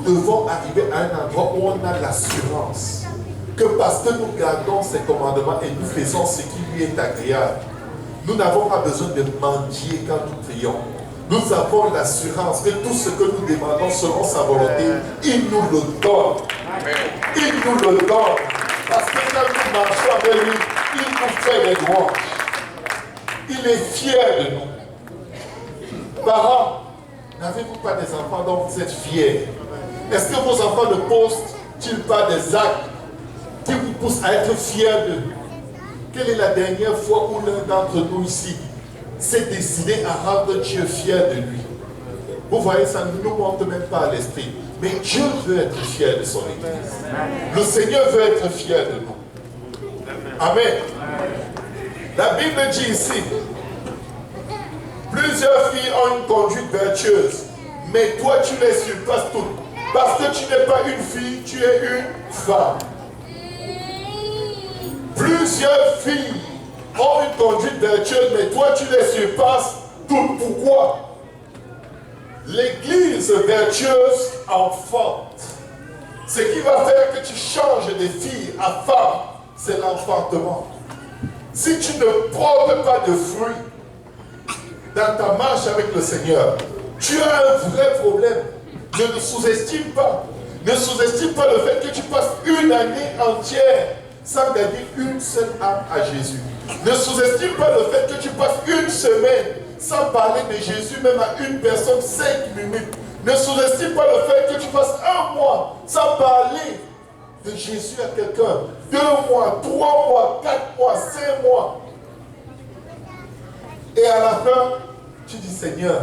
devons arriver à un endroit où on a l'assurance que parce que nous gardons ses commandements et nous faisons ce qui lui est agréable, nous n'avons pas besoin de mendier quand nous prions. Nous avons l'assurance que tout ce que nous demandons selon sa volonté, il nous le donne. Il nous le donne. Parce que quand nous marchons avec lui, il nous fait des louanges. Il est fier de nous. Parents, n'avez-vous pas des enfants dont vous êtes fiers? Est-ce que vos enfants ne posent-ils pas des actes qui vous poussent à être fiers d'eux? Quelle est la dernière fois où l'un d'entre nous ici s'est décidé à rendre Dieu fier de lui? Vous voyez, ça ne nous monte même pas à l'esprit. Mais Dieu veut être fier de son Église. Le Seigneur veut être fier de nous. Amen. La Bible dit ici, plusieurs filles ont une conduite vertueuse, mais toi tu les surpasses toutes. Parce que tu n'es pas une fille, tu es une femme. Plusieurs filles ont une conduite vertueuse, mais toi tu les surpasses toutes. Pourquoi? L'église vertueuse enfante. Ce qui va faire que tu changes de fille à femme, c'est l'enfantement. Si tu ne portes pas de fruits dans ta marche avec le Seigneur, tu as un vrai problème. Ne le sous-estime pas. Ne sous-estime pas le fait que tu passes une année entière sans gagner une seule âme à Jésus. Ne sous-estime pas le fait que tu passes une semaine sans parler de Jésus même à une personne 5 minutes. Ne sous-estime pas le fait que tu passes un mois sans parler de Jésus à quelqu'un. 2 mois, 3 mois, 4 mois, 5 mois. Et à la fin, tu dis, Seigneur,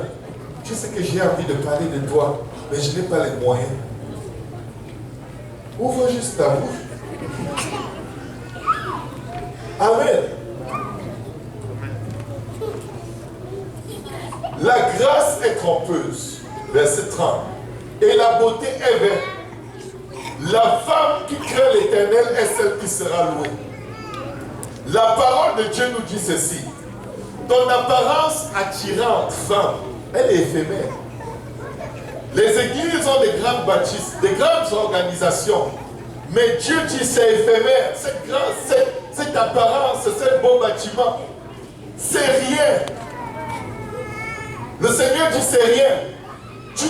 tu sais que j'ai envie de parler de toi, mais je n'ai pas les moyens. Ouvre juste ta bouche. Amen. La grâce est trompeuse, verset 30, et la beauté est vaine. La femme qui craint l'Éternel est celle qui sera louée. La parole de Dieu nous dit ceci. Ton apparence attirante, femme, elle est éphémère. Les églises ont des grandes bâtisses, des grandes organisations. Mais Dieu dit c'est éphémère. Cette apparence, ce beau bâtiment, c'est rien. Le Seigneur dit c'est rien. Tu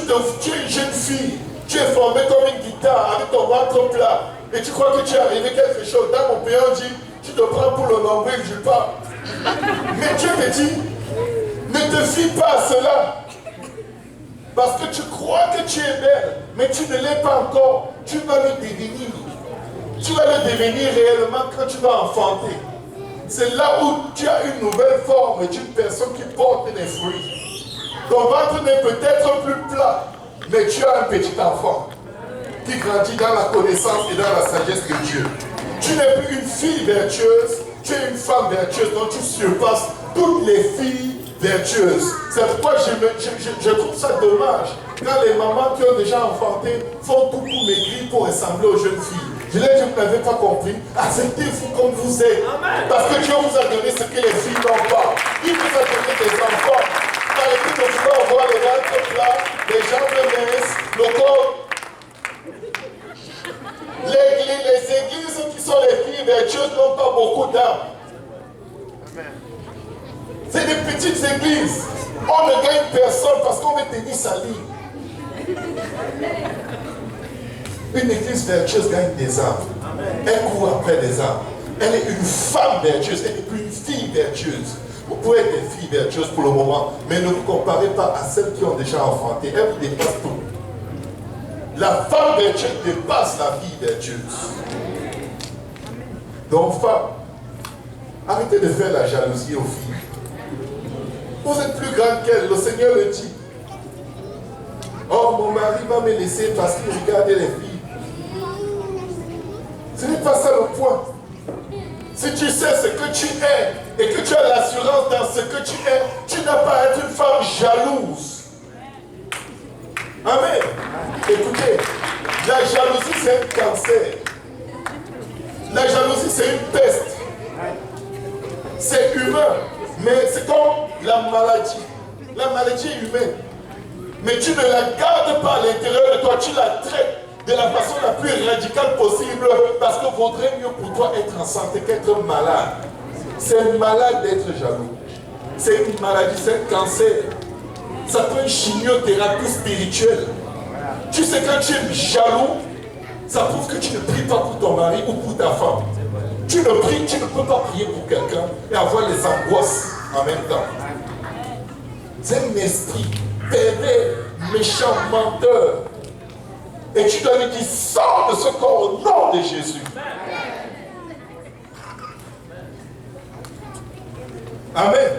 es une jeune fille, tu es formée comme une guitare avec ton ventre plat. Et tu crois que tu es arrivé quelque chose. Dans mon pays, on dit, tu te prends pour le nombril, je parle. Mais Dieu te dit, ne te fie pas à cela. Parce que tu crois que tu es belle, mais tu ne l'es pas encore. Tu vas le devenir. Tu vas le devenir réellement quand tu vas enfanter. C'est là où tu as une nouvelle forme d'une personne qui porte des fruits. Ton ventre n'est peut-être plus plat, mais tu as un petit enfant qui grandit dans la connaissance et dans la sagesse de Dieu. Tu n'es plus une fille vertueuse, tu es une femme vertueuse, donc tu surpasses toutes les filles vertueuses. C'est pourquoi je trouve ça dommage quand les mamans qui ont déjà enfanté font tout pour maigrir pour ressembler aux jeunes filles. Je l'ai dit, vous n'avez pas compris. Acceptez-vous comme vous êtes. Parce que Dieu vous a donné ce que les filles n'ont pas. Il vous a donné des enfants. Arrêtez de vouloir voir les ventres plats, les jambes minces, le corps. Les églises qui sont les filles vertueuses n'ont pas beaucoup d'âme. C'est des petites églises. On ne gagne personne parce qu'on veut tenir sa ligne. Une église vertueuse gagne des âmes. Elle court après des âmes. Elle est une femme vertueuse, elle n'est plus une fille vertueuse. Vous pouvez être des filles vertueuses pour le moment, mais ne vous comparez pas à celles qui ont déjà enfanté. Elle vous dépasse tout. La femme vertueuse dépasse la fille vertueuse. Donc, femme, arrêtez de faire la jalousie aux filles. Vous êtes plus grande qu'elle, le Seigneur le dit. Oh, mon mari va me laisser parce qu'il regardait les filles. Ce n'est pas ça le point. Si tu sais ce que tu es et que tu as l'assurance dans ce que tu es, tu n'as pas à être une femme jalouse. Amen. Écoutez, la jalousie c'est un cancer. La jalousie c'est une peste. C'est humain, mais c'est comme la maladie. La maladie est humaine. mais tu ne la gardes pas à l'intérieur de toi, tu la traites de la façon la plus radicale possible, parce qu'il vaudrait mieux pour toi être en santé qu'être malade. C'est malade d'être jaloux. C'est une maladie, c'est un cancer. Ça peut une chimiothérapie spirituelle. Tu sais, quand tu es jaloux, ça prouve que tu ne pries pas pour ton mari ou pour ta femme. Tu ne pries, tu ne peux pas prier pour quelqu'un et avoir les angoisses en même temps. C'est un esprit pervers, méchant, menteur. Et tu dois lui dire, sors de ce corps au nom de Jésus. Amen.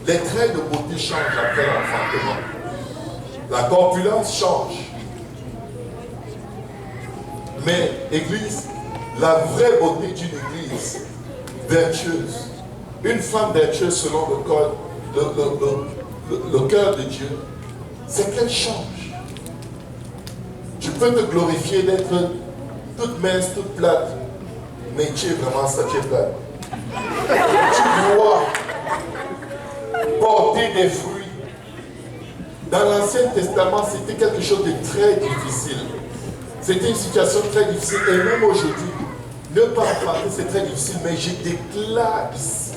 Les traits de beauté changent après l'enfantement. La corpulence change. Mais Église, la vraie beauté d'une Église vertueuse, une femme vertueuse selon le cœur de Dieu, c'est qu'elle change. Tu peux te glorifier d'être toute mince, toute plate, mais tu es vraiment ça, tu es plate. Tu dois porter des fruits. Dans l'Ancien Testament, c'était quelque chose de très difficile. C'était une situation très difficile. Et même aujourd'hui, ne pas enfanter, c'est très difficile. Mais je déclare ici,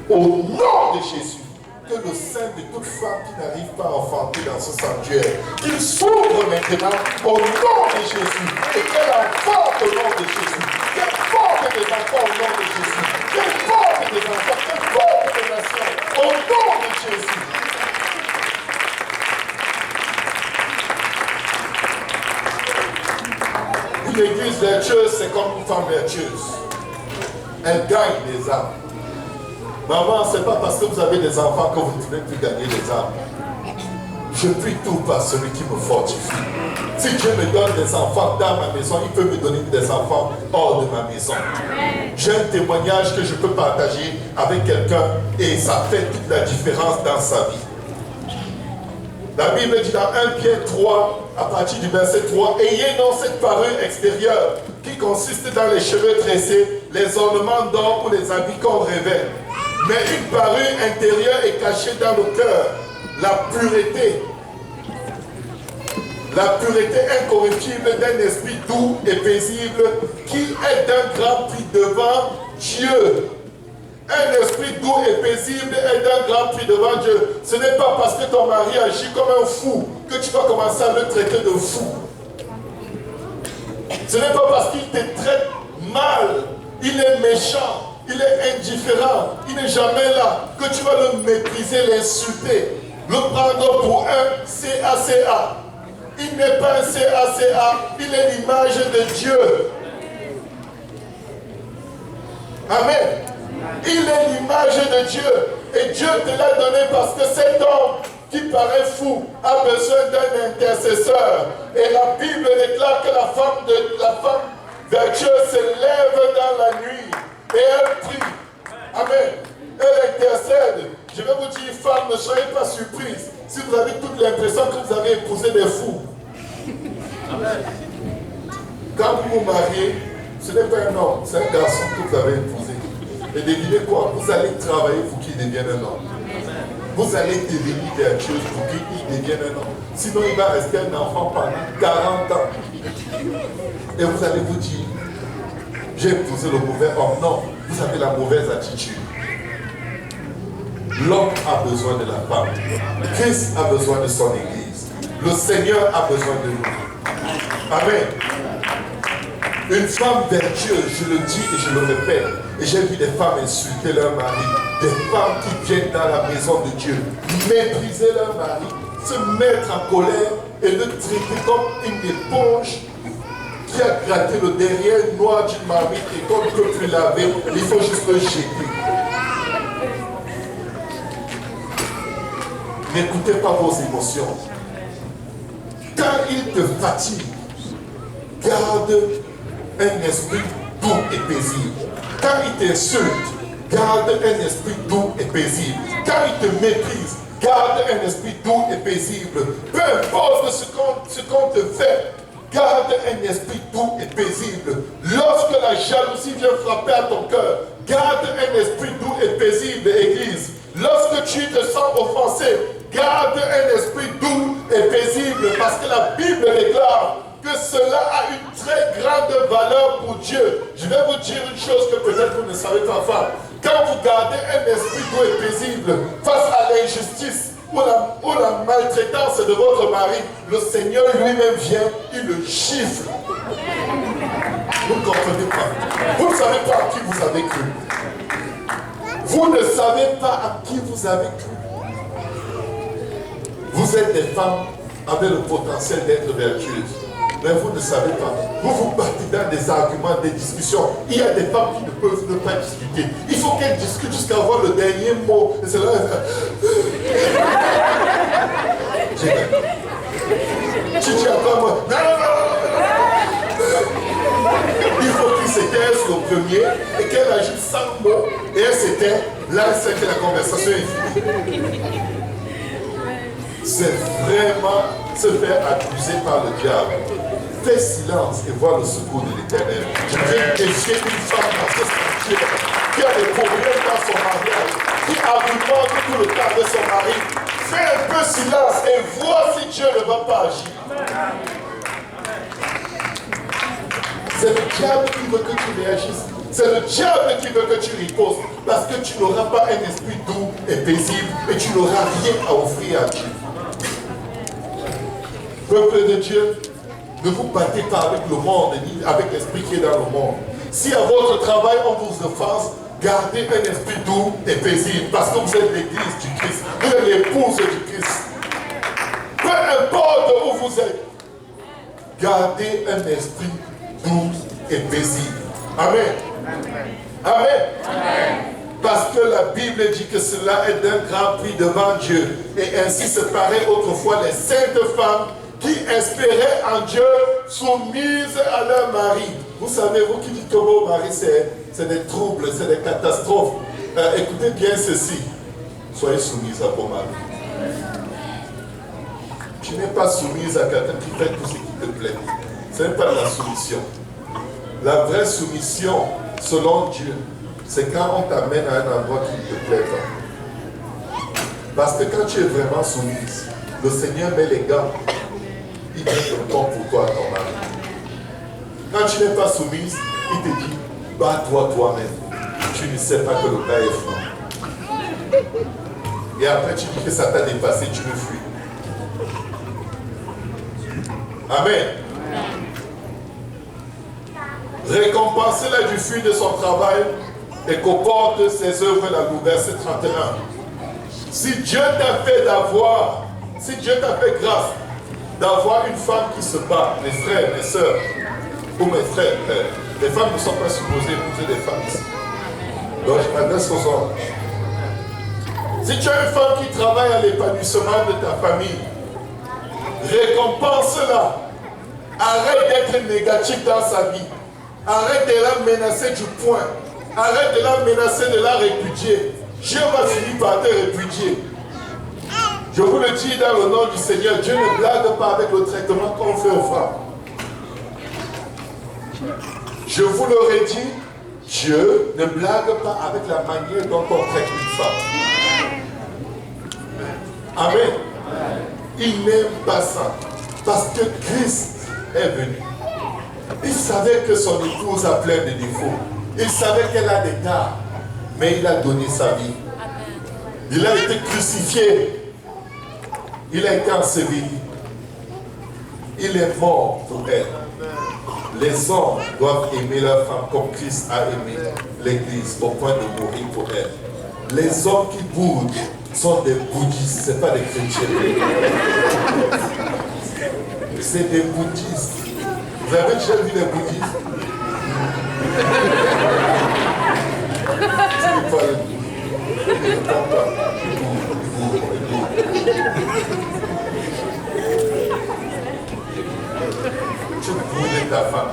au nom de Jésus, que le sein de toute femme qui n'arrive pas à enfanter dans ce sanctuaire, qu'il s'ouvre maintenant au nom de Jésus. Et qu'elle enfante au nom de Jésus. Qu'elle porte des enfants au nom de Jésus. Qu'elle porte des enfants, qu'elle porte des nations au nom de Jésus. Une église vertueuse, c'est comme une femme vertueuse. Elle gagne des âmes. Maman, ce n'est pas parce que vous avez des enfants que vous ne pouvez plus gagner des âmes. Je puis tout par celui qui me fortifie. Si Dieu me donne des enfants dans ma maison, il peut me donner des enfants hors de ma maison. J'ai un témoignage que je peux partager avec quelqu'un et ça fait toute la différence dans sa vie. La Bible dit dans 1 Pierre 3, à partir du verset 3, ayez donc cette parure extérieure qui consiste dans les cheveux tressés, les ornements d'or ou les habits qu'on révèle. Mais une parure intérieure est cachée dans le cœur, la pureté incorruptible d'un esprit doux et paisible qui est d'un grand prix devant Dieu. Un esprit doux et paisible est d'un grand prix devant Dieu. Ce n'est pas parce que ton mari agit comme un fou que tu vas commencer à le traiter de fou. Ce n'est pas parce qu'il te traite mal, il est méchant, il est indifférent, il n'est jamais là, que tu vas le mépriser, l'insulter, le prendre pour un CACA. Il n'est pas un CACA, il est l'image de Dieu. Amen. Il est l'image de Dieu. Et Dieu te l'a donné parce que cet homme qui paraît fou a besoin d'un intercesseur. Et la Bible déclare que la femme vertueuse se lève dans la nuit et elle prie. Amen. Elle intercède. Je vais vous dire, femmes, ne soyez pas surprises si vous avez toute l'impression que vous avez épousé des fous. Amen. Quand vous vous mariez, ce n'est pas un homme, c'est un garçon que vous avez épousé. Et devinez quoi? Vous allez travailler pour qu'il devienne un homme. Vous allez devenir vertueuse pour qu'il devienne un homme. Sinon, il va rester un enfant pendant 40 ans. Et vous allez vous dire, j'ai épousé le mauvais homme. Non, vous avez la mauvaise attitude. L'homme a besoin de la femme. Christ a besoin de son église. Le Seigneur a besoin de nous. Amen. Une femme vertueuse, je le dis et je le répète, et j'ai vu des femmes insulter leur mari, des femmes qui viennent dans la maison de Dieu, mépriser leur mari, se mettre en colère et le traiter comme une éponge qui a gratté le derrière noir d'une marmite et qu'on ne peut plus laver, il faut juste le jeter. N'écoutez pas vos émotions. Quand il te fatigue, garde un esprit doux et paisible. Quand il t'insulte, garde un esprit doux et paisible. Quand il te méprise, garde un esprit doux et paisible. Peu importe ce qu'on te fait, garde un esprit doux et paisible. Lorsque la jalousie vient frapper à ton cœur, garde un esprit doux et paisible, Église. Lorsque tu te sens offensé, garde un esprit doux et paisible, parce que la Bible déclare que cela a une très grande valeur pour Dieu. Je vais vous dire une chose que peut-être vous ne savez pas faire. Quand vous gardez un esprit doux et paisible face à l'injustice ou la maltraitance de votre mari, le Seigneur lui-même vient, il le gifle. Vous ne comprenez pas. Vous ne savez pas à qui vous avez cru. Vous ne savez pas à qui vous avez cru. Vous êtes des femmes avec le potentiel d'être vertueuses. Mais vous ne savez pas. Vous vous battez dans des arguments, des discussions. Il y a des femmes qui ne peuvent ne pas discuter. Il faut qu'elles discutent jusqu'à avoir le dernier mot. Et c'est là. Tu dis encore moi. Il faut qu'il s'étaise le premier et qu'elle ajoute 5 mots. Et elle s'éteint. Là, c'est que la conversation est finie. C'est vraiment se faire accuser par le diable. Fais silence et vois le secours de l'Éternel. Je viens défier une femme qui a des problèmes dans son mariage, qui argumente tout le temps avec son mari. Fais un peu silence et vois si Dieu ne va pas agir. C'est le diable qui veut que tu réagisses. C'est le diable qui veut que tu ripostes. Parce que tu n'auras pas un esprit doux et paisible et tu n'auras rien à offrir à Dieu. Peuple de Dieu, ne vous battez pas avec le monde, ni avec l'esprit qui est dans le monde. Si à votre travail on vous offense, gardez un esprit doux et paisible, parce que vous êtes l'église du Christ, vous êtes l'épouse du Christ. Peu importe où vous êtes, gardez un esprit doux et paisible. Amen. Amen. Amen. Parce que la Bible dit que cela est d'un grand prix devant Dieu. Et ainsi se paraît autrefois les saintes femmes qui espéraient en Dieu, soumises à leur mari. Vous savez, vous qui dites que vos maris, c'est des troubles, c'est des catastrophes. Écoutez bien ceci. Soyez soumise à vos maris. Tu n'es pas soumise à quelqu'un qui fait tout ce qui te plaît. Ce n'est pas la soumission. La vraie soumission, selon Dieu, c'est quand on t'amène à un endroit qui ne te plaît pas. Parce que quand tu es vraiment soumise, le Seigneur met les gars. Il met le temps pour toi, ton mari. Quand tu n'es pas soumise, il te dit, bats-toi toi-même. Tu ne sais pas que le gars est fou. Et après, tu dis que ça t'a dépassé, tu me fuis. Amen. Récompensez-la du fruit de son travail et comporte ses œuvres, la verset 31. Si Dieu t'a fait d'avoir, si Dieu t'a fait grâce, d'avoir une femme qui se bat, mes frères, mes soeurs, ou mes frères, les femmes ne sont pas supposées épouser des femmes ici. Donc je m'adresse aux hommes. Si tu as une femme qui travaille à l'épanouissement de ta famille, récompense-la. Arrête d'être négatif dans sa vie. Arrête de la menacer du poing. Arrête de la menacer de la répudier. Dieu va finir par te répudier. Je vous le dis dans le nom du Seigneur, Dieu ne blague pas avec le traitement qu'on fait aux femmes. Je vous l'aurais dit, Dieu ne blague pas avec la manière dont on traite une femme. Amen. Il n'aime pas ça. Parce que Christ est venu. Il savait que son épouse a plein de défauts. Il savait qu'elle a des tares. Mais il a donné sa vie. Il a été crucifié. Il a été enseveli. Il est mort pour elle. Les hommes doivent aimer leur femme comme Christ a aimé l'Église au point de mourir pour elle. Les hommes qui boudent sont des bouddhistes, ce n'est pas des chrétiens. C'est des bouddhistes. Vous avez déjà vu les bouddhistes? C'est pas le tu brûles ta femme,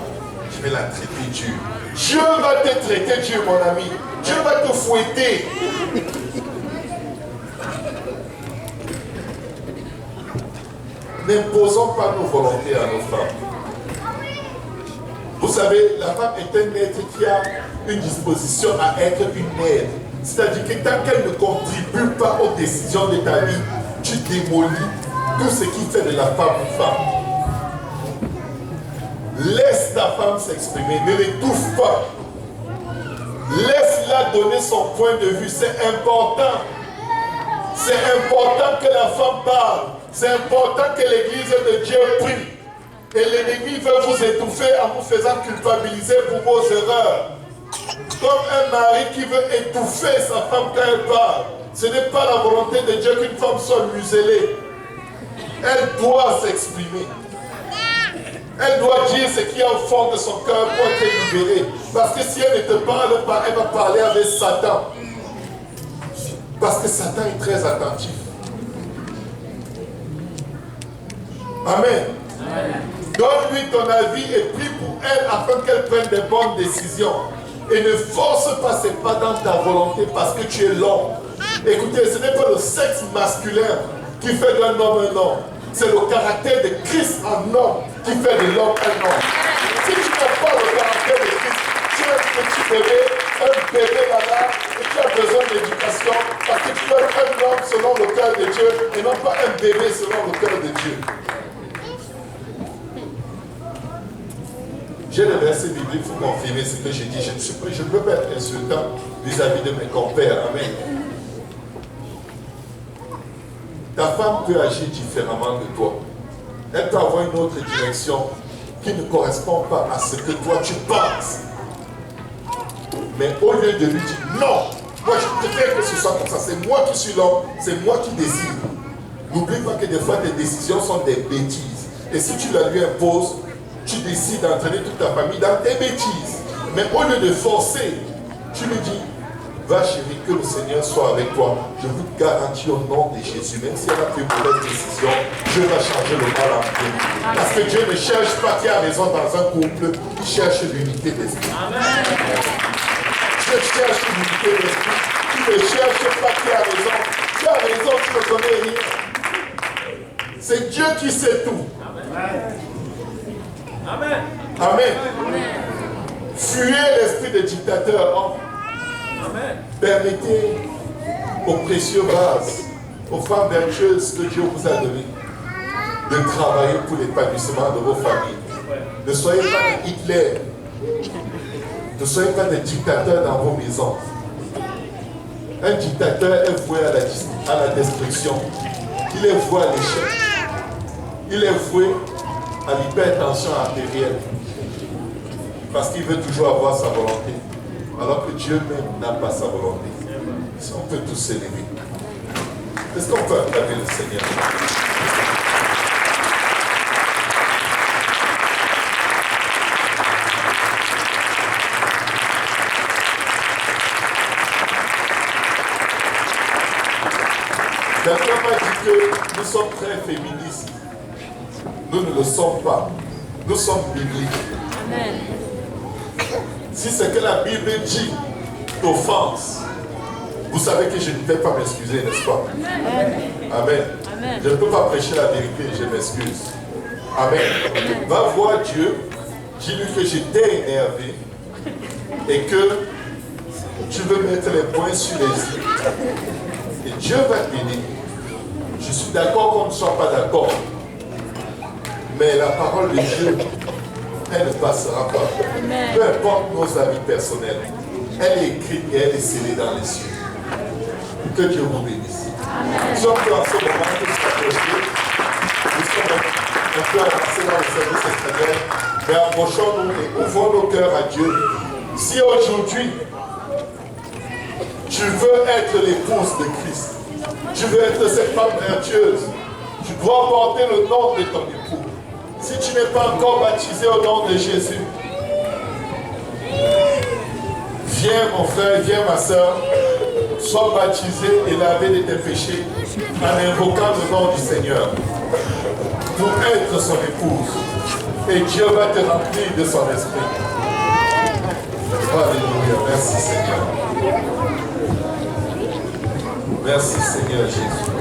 je vais la traiter Dieu. Dieu va te traiter Dieu, mon ami. Dieu va te fouetter. N'imposons pas nos volontés à nos femmes. Vous savez, la femme est un être qui a une disposition à être une aide C'est-à-dire que tant qu'elle ne contribue pas aux décisions de ta vie, tu démolis tout ce qui fait de la femme une femme. Laisse ta femme s'exprimer, ne l'étouffe pas. Laisse-la donner son point de vue, c'est important. C'est important que la femme parle. C'est important que l'église de Dieu prie. Et l'ennemi veut vous étouffer en vous faisant culpabiliser pour vos erreurs. Comme un mari qui veut étouffer sa femme quand elle parle. Ce n'est pas la volonté de Dieu qu'une femme soit muselée. Elle doit s'exprimer. Elle doit dire ce qu'il y a au fond de son cœur pour être libérée. Parce que si elle ne te parle pas, elle va parler avec Satan. Parce que Satan est très attentif. Amen. Donne-lui ton avis et prie pour elle afin qu'elle prenne des bonnes décisions. Et ne force pas ses pas dans ta volonté parce que tu es l'homme. Écoutez, ce n'est pas le sexe masculin qui fait d'un homme un homme. C'est le caractère de Christ en homme qui fait de l'homme un homme. Si tu n'as pas le caractère de Christ, tu es un petit bébé, un bébé là-bas, et tu as besoin d'éducation parce que tu es un homme selon le cœur de Dieu et non pas un bébé selon le cœur de Dieu. J'ai le verset biblique pour confirmer ce que j'ai dit. Je ne peux pas être insultant vis-à-vis de mes compères. Amen. Ta femme peut agir différemment de toi. Elle peut avoir une autre direction qui ne correspond pas à ce que toi tu penses. Mais au lieu de lui dire non, moi je préfère que ce soit comme ça, c'est moi qui suis l'homme, c'est moi qui décide. N'oublie pas que des fois tes décisions sont des bêtises. Et si tu la lui imposes, tu décides d'entraîner toute ta famille dans tes bêtises. Mais au lieu de forcer, tu lui dis, va chérie, que le Seigneur soit avec toi. Je vous garantis au nom de Jésus, même si elle a fait une mauvaise décision, Dieu va changer le mal en bien. Parce que Dieu ne cherche pas qui a raison dans un couple, il cherche l'unité d'esprit. Dieu cherche l'unité d'esprit. Il ne cherche pas qui a raison. Tu as raison, tu ne connais rien. C'est Dieu qui sait tout. Amen. Amen. Fuyez l'esprit de dictateur. Amen. Permettez aux précieux vases, aux femmes vertueuses que Dieu vous a données, de travailler pour l'épanouissement de vos familles. Ne soyez pas des Hitler. Ne soyez pas des dictateurs dans vos maisons. Un dictateur est voué à la destruction. Il est voué à l'échec. Il est voué à l'hypertension artérielle. Parce qu'il veut toujours avoir sa volonté. Alors que Dieu même n'a pas sa volonté. Si on peut tous s'élever. Est-ce qu'on peut acclamer le Seigneur? Quelqu'un m'a dit que nous sommes très féministes. Nous ne le sommes pas. Nous sommes bibliques. Amen. Si ce que la Bible dit t'offense, vous savez que je ne vais pas m'excuser, n'est-ce pas? Amen. Amen. Amen. Je ne peux pas prêcher la vérité, je m'excuse. Amen. Amen. Va voir Dieu, dis-lui que j'étais énervé et que tu veux mettre les points sur les i. Et Dieu va t'aider. Je suis d'accord qu'on ne soit pas d'accord. Mais la parole de Dieu, elle ne passera pas. Amen. Peu importe nos avis personnels. Elle est écrite et elle est scellée dans les cieux. Que Dieu vous bénisse. Amen. Nous sommes en ce moment tous approchés. Nous sommes un peu avancés dans le service extérieur. Mais approchons-nous et ouvrons nos cœurs à Dieu. Si aujourd'hui, tu veux être l'épouse de Christ, tu veux être cette femme vertueuse, tu dois porter le nom de ton époux. Si tu n'es pas encore baptisé au nom de Jésus, viens mon frère, viens ma soeur, sois baptisé et lavé de tes péchés en invoquant le nom du Seigneur pour être son épouse. Et Dieu va te remplir de son esprit. Alléluia, merci Seigneur. Merci Seigneur Jésus.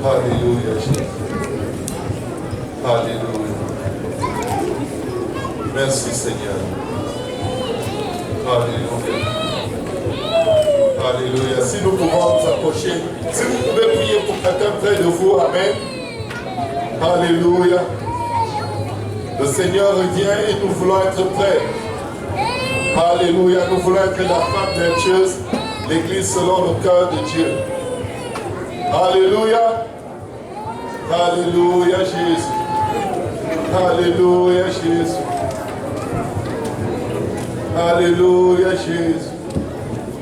Alléluia Jésus. Alléluia. Merci Seigneur. Alléluia. Alléluia. Si nous pouvons nous approcher, si vous pouvez prier pour quelqu'un près de vous, amen. Alléluia. Le Seigneur revient et nous voulons être prêts. Alléluia. Nous voulons être la femme vertueuse, l'Église selon le cœur de Dieu. Alléluia. Alléluia Jésus. Alléluia Jésus. Alléluia Jésus.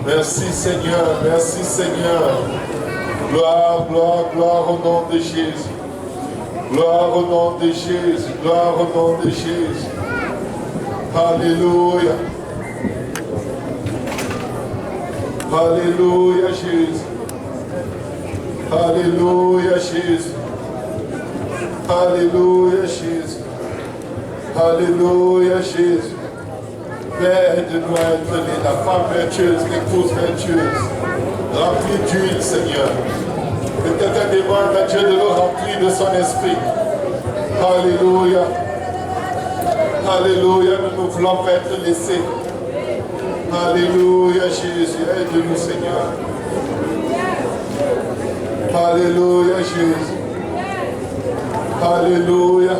Merci Seigneur, merci Seigneur. Gloire, gloire, gloire au nom de Jésus. Gloire au nom de Jésus, gloire au nom de Jésus. Alléluia. Alléluia Jésus. Alléluia Jésus. Alléluia Jésus. Alléluia Jésus. Père, aide-nous à être la femme vertueuse, l'épouse vertueuse. Remplie d'huile, Seigneur. Que quelqu'un demande à Dieu de nous remplir de son esprit. Alléluia. Alléluia. Nous ne voulons pas être laissés. Alléluia, Jésus. Aide-nous, Seigneur. Alléluia, Jésus. Alléluia.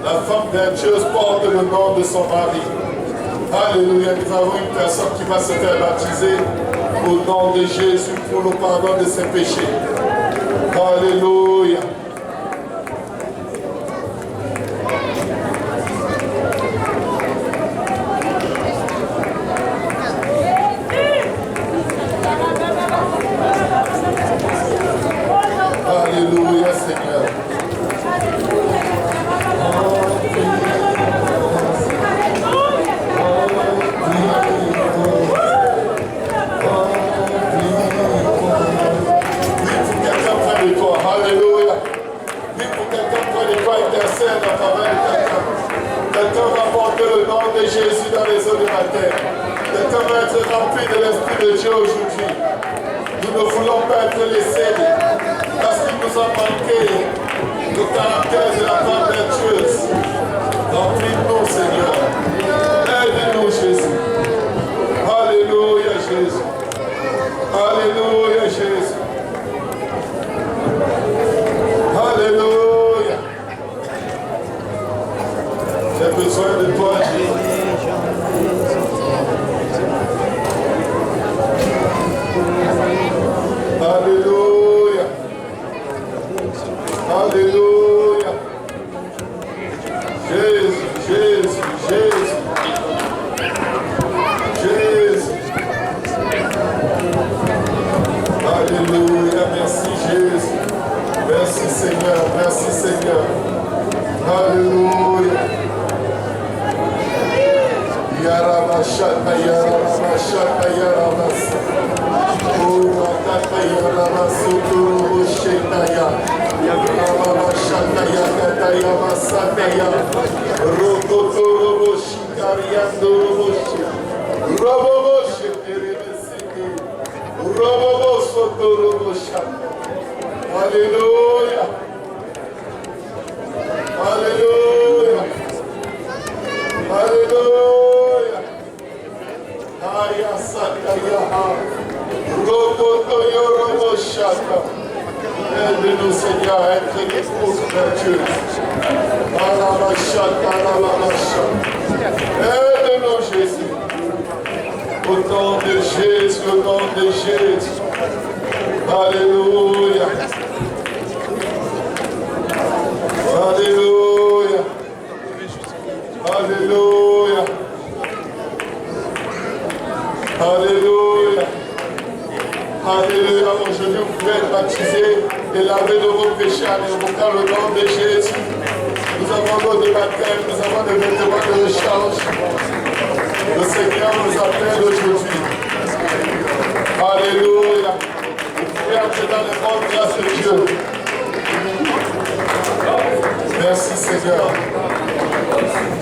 La femme vertueuse porte le nom de son mari. Alléluia. Nous avons une personne qui va se faire baptiser au nom de Jésus pour le pardon de ses péchés. Alléluia. Alléluia, Seigneur. Quelqu'un va porter le nom de Jésus dans les eaux de la terre. Quelqu'un va être rempli de l'Esprit de Dieu aujourd'hui. Nous ne voulons pas être laissés parce qu'il nous a manqué le caractère de la femme vertueuse. Remplis-nous, Seigneur. Aide-nous, Jésus. Alléluia, Jésus. Alléluia, Jésus. Alléluia. J'ai besoin de toi, Jésus. Alléluia. Alléluia. Jésus, Jésus, Jésus. Jésus. Alléluia. Merci, Jésus. Merci, Seigneur. Merci, Seigneur. Alléluia. Yarabashata, Yarabashata, Yarabasa. Urakata, Yarabasutu, Shetaya. Yarabashata, Yakata, Yamasata, Rokoto, Shikariando, Roboboshi, Terebesiki, Robobosoto, Alléluia. Alléluia. Alléluia. Aya Sataya. Rokoto Yoroboshata. Aide-nous, Seigneur, à être une épouse vertueuse. Alabashata, Alabashata. Aide-nous, Jésus. Au nom de Jésus, au nom de Jésus. Alléluia. Alléluia. Alléluia. Alléluia. Alléluia. Aujourd'hui, vous pouvez être baptisés et laver de vos péchés en invoquant le nom de Jésus. Nous avons l'eau de baptême, nous avons des vêtements de rechange. Le Seigneur nous appelle aujourd'hui. Alléluia. Vous pouvez entrer dans les bonnes grâces de Dieu. Merci Seigneur.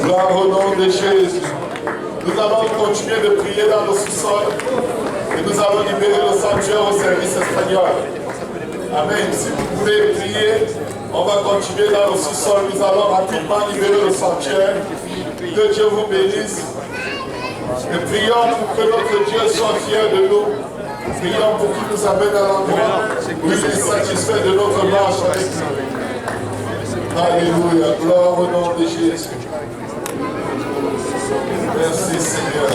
Gloire au nom de Jésus. Nous allons continuer de prier dans le sous-sol et nous allons libérer le sanctuaire au service espagnol. Amen. Si vous pouvez prier, on va continuer dans le sous-sol. Nous allons rapidement libérer le sanctuaire. Que Dieu vous bénisse. Et prions pour que notre Dieu soit fier de nous. Prions pour qu'il nous amène à l'endroit où il est satisfait de notre marche avec nous. Alléluia. Gloire au nom de Jésus. Merci Seigneur.